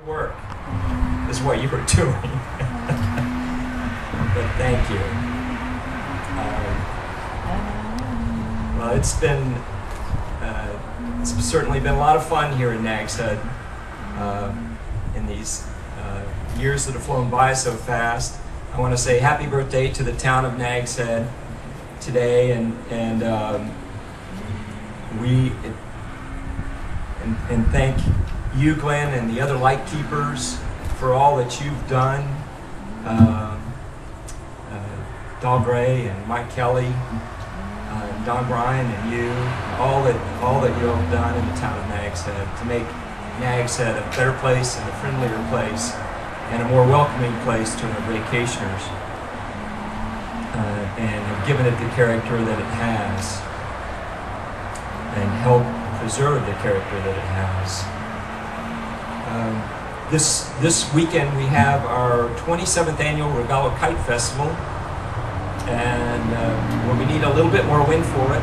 Work is what you were doing. But thank you. Well, it's certainly been a lot of fun here in Nags Head in these years that have flown by so fast. I want to say happy birthday to the town of Nags Head today, and thank you, Glenn, and the other light keepers for all that you've done. Don Gray and Mike Kelly, Don Bryan and you, all that you have done in the town of Nags Head to make Nags Head a better place and a friendlier place and a more welcoming place to our vacationers, and have given it the character that it has and helped preserve the character that it has. This weekend we have our 27th annual Regalo Kite Festival, and well, we need a little bit more wind for it,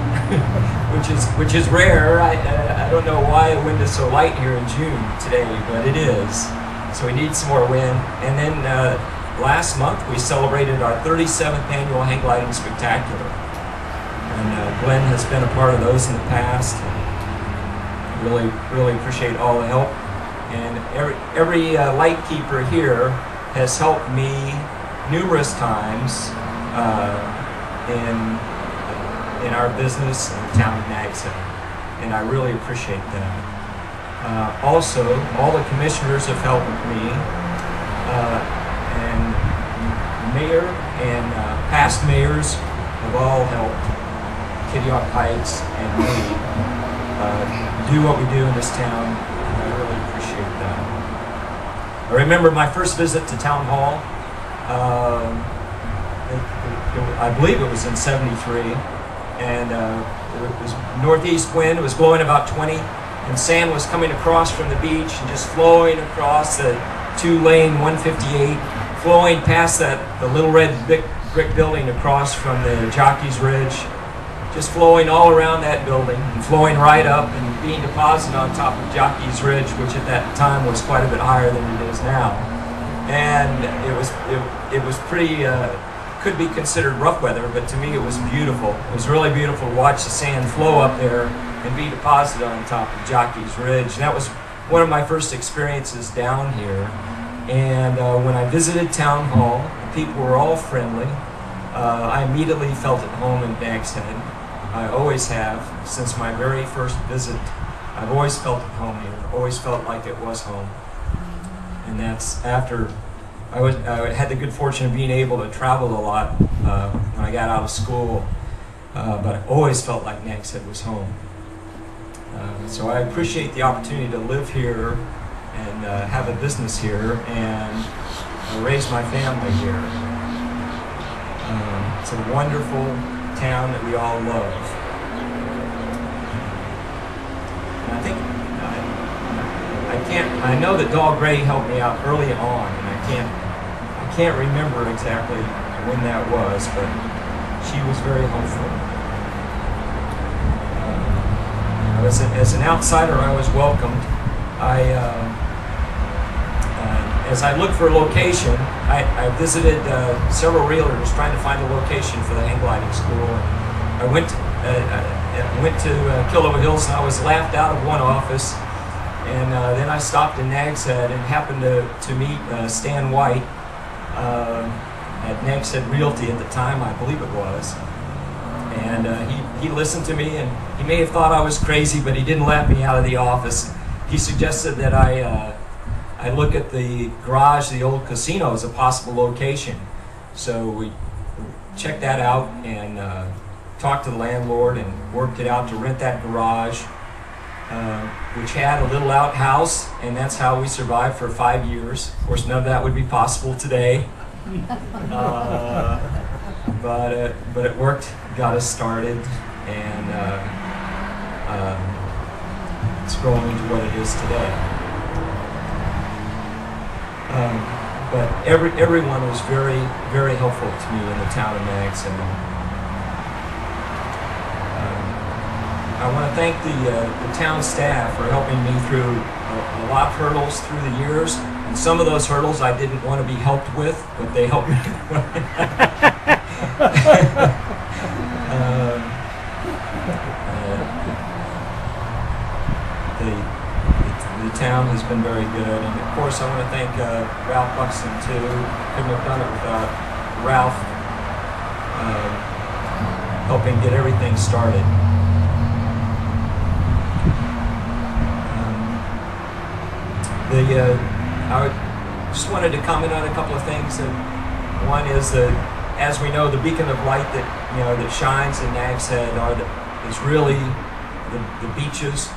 which is rare. I don't know why the wind is so light here in June today, but it is. So we need some more wind. And then last month we celebrated our 37th annual hang gliding spectacular, and Glenn has been a part of those in the past. Really appreciate all the help. And every light keeper here has helped me numerous times in our business in the town of Nags Head, and I really appreciate that. Also, all the commissioners have helped me, and mayor and past mayors have all helped Kitty Hawk Heights and me do what we do in this town. I really appreciate that. I remember my first visit to Town Hall. I believe it was in '73, and it was northeast wind. It was blowing about 20, and sand was coming across from the beach and just flowing across the two-lane 158, flowing past the little red brick building across from the Jockey's Ridge, just flowing all around that building and flowing right up and being deposited on top of Jockey's Ridge, which at that time was quite a bit higher than it is now. And it was pretty, could be considered rough weather, but to me it was beautiful. It was really beautiful to watch the sand flow up there and be deposited on top of Jockey's Ridge. And that was one of my first experiences down here. And when I visited Town Hall, the people were all friendly. I immediately felt at home in Nags Head. I always have, since my very first visit. I've always felt at home here, always felt like it was home. And that's after I had the good fortune of being able to travel a lot when I got out of school, but I always felt like Nags Head was home. So I appreciate the opportunity to live here and have a business here and raise my family here. It's a wonderful town that we all love. And I know that Dog Gray helped me out early on, and I can't remember exactly when that was, but she was very helpful. As an outsider, I was welcomed. As I looked for a location, I visited several realtors trying to find a location for the hang gliding school. I went to Killaloe Hills, and I was laughed out of one office. And then I stopped in Nags Head and happened to meet Stan White at Nags Head Realty at the time, I believe it was. And he listened to me, and he may have thought I was crazy, but he didn't laugh me out of the office. He suggested that I look at the garage, the old casino, as a possible location. So we checked that out and talked to the landlord and worked it out to rent that garage, which had a little outhouse, and that's how we survived for 5 years. Of course, none of that would be possible today, but it worked, got us started, and it's growing into what it is today. But everyone was very helpful to me in the town of Nags Head. I want to thank the town staff for helping me through a a lot of hurdles through the years, and some of those hurdles I didn't want to be helped with, but they helped me. The town has been very good, and of course I want to thank Ralph Buxton too. Couldn't have done it without Ralph helping get everything started. I just wanted to comment on a couple of things. And one is that, as we know, the beacon of light that shines in Nag's Head is really the beaches,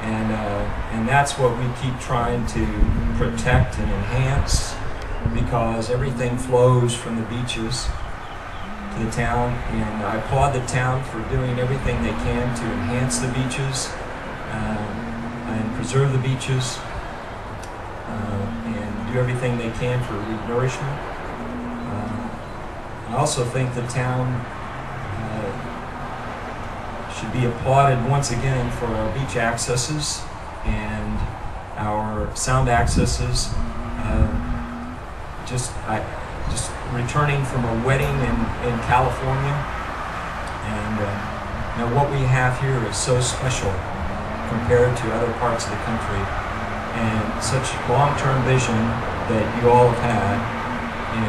and that's what we keep trying to protect and enhance, because everything flows from the beaches to the town, and I applaud the town for doing everything they can to enhance the beaches and preserve the beaches. And do everything they can for nourishment. I also think the town should be applauded once again for our beach accesses and our sound accesses. Just returning from a wedding in California, and what we have here is so special compared to other parts of the country. And such long-term vision that you all have had in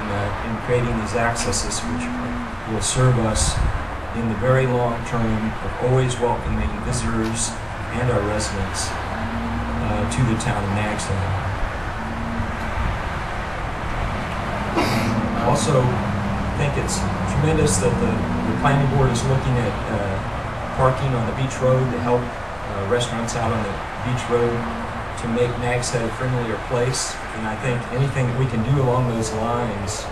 creating these accesses, which will serve us in the very long term of always welcoming visitors and our residents to the town of Nag's Head. I also think it's tremendous that the planning board is looking at parking on the beach road to help restaurants out on the beach road, to make Nag's Head a friendlier place. And I think anything that we can do along those lines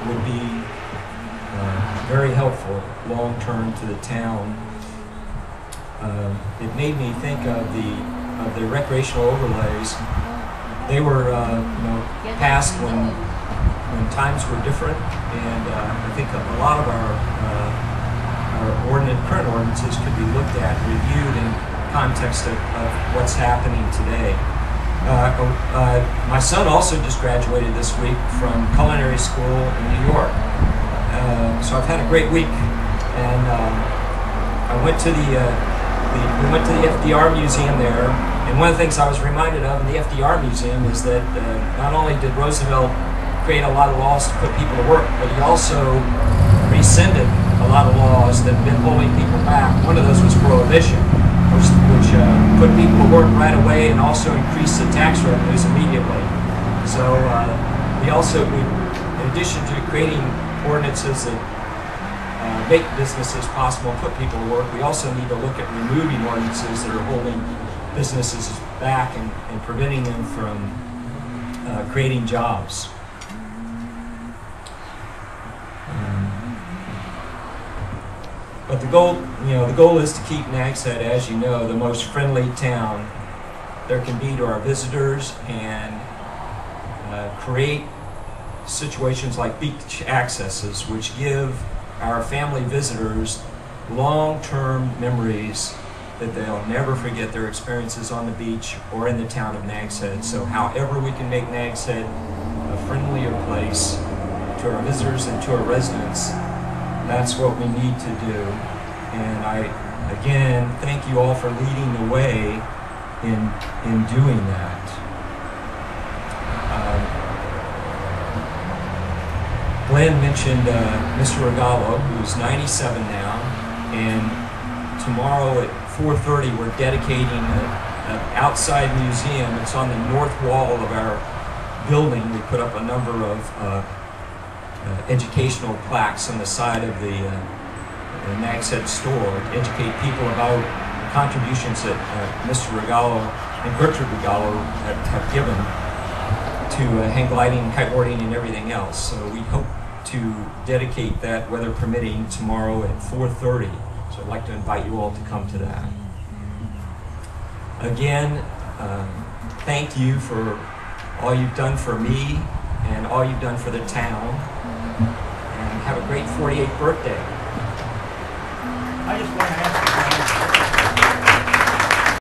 would be very helpful long-term to the town. It made me think of the recreational overlays. They were passed when times were different, and I think a lot of our current ordinances could be looked at, reviewed in context of what's happening today. My son also just graduated this week from culinary school in New York. So I've had a great week, and I went to we went to the FDR Museum there, and one of the things I was reminded of in the FDR Museum is that not only did Roosevelt create a lot of laws to put people to work, but he also rescinded a lot of laws that had been holding people back. One of those was prohibition, which put people to work right away and also increased the tax revenues immediately. So in addition to creating ordinances that make businesses possible and put people to work, we also need to look at removing ordinances that are holding businesses back and preventing them from creating jobs. But the goal is to keep Nag's Head, as you know, the most friendly town there can be to our visitors, and create situations like beach accesses, which give our family visitors long-term memories that they'll never forget their experiences on the beach or in the town of Nag's Head. So however we can make Nag's Head a friendlier place to our visitors and to our residents, that's what we need to do. And I, again, thank you all for leading the way in doing that. Glenn mentioned Mr. Regalo, who's 97 now, and tomorrow at 4:30 we're dedicating an outside museum. It's on the north wall of our building. We put up a number of educational plaques on the side of the Nag's Head store to educate people about the contributions that Mr. Regalo and Gertrude Regalo have given to hang gliding, kiteboarding, and everything else. So we hope to dedicate that, weather permitting, tomorrow at 4:30. So I'd like to invite you all to come to that. Again, thank you for all you've done for me and all you've done for the town. And have a great 48th birthday. I just want to ask